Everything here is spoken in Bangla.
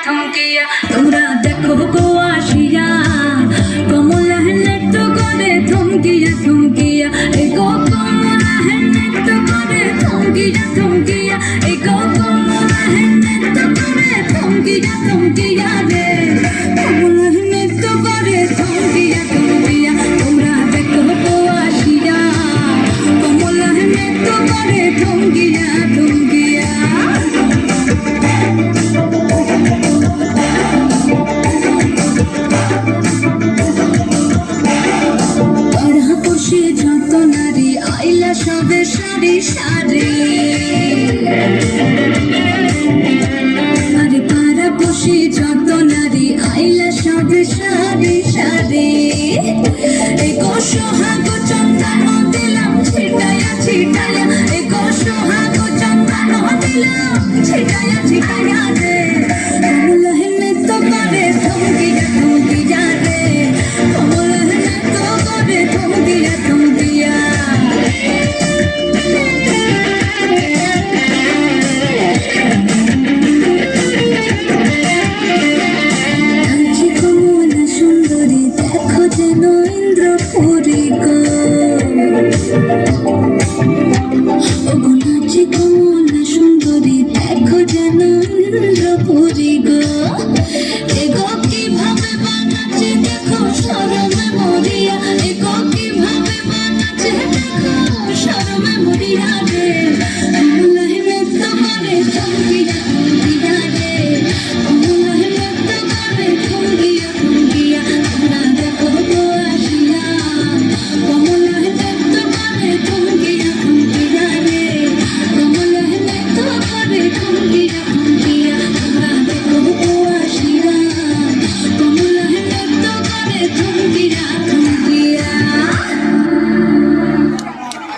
থমকিয়া তোমরা দেখো গো আসিয়া কমলা নৃত্য করে থমকিয়া থমকিয়া এই গো কমলা নৃত্য করে থমকিয়া থমকিয়া এই গো কমলা নৃত্য করে থমকিয়া থমকিয়া রে কমলা নৃত্য করে থমকিয়া থমকিয়া তোমরা দেখো গো আসিয়া কমলা নৃত্য করে থমকিয়া থমকিয়া যত নারী আইলা সবে সারি সারি আরে পাড়া বসে যত নারী আইলা সবে সারি সারি এই গো সোহাগ চন্দন দিলাম ছিটায়া ছিটায়া এই গো সোহাগ চন্দন দিলাম ছিটায়া ছিটায়া রে কমলা নৃত্য করে থমকিয়া থমকিয়া রে কমলা নৃত্য করে থমকিয়া থমকিয়া সুন্দরী দেখো যেন ইন্দ্রপুরী গো নাচি কমলা সুন্দরী দেখো যেন ইন্দ্রপুরী গো এগো কিভাবে বানাচ্ছে দেখো শরমে মরিয়া এগো কিভাবে বানাচ্ছে দেখো শরমে মরিয়া রে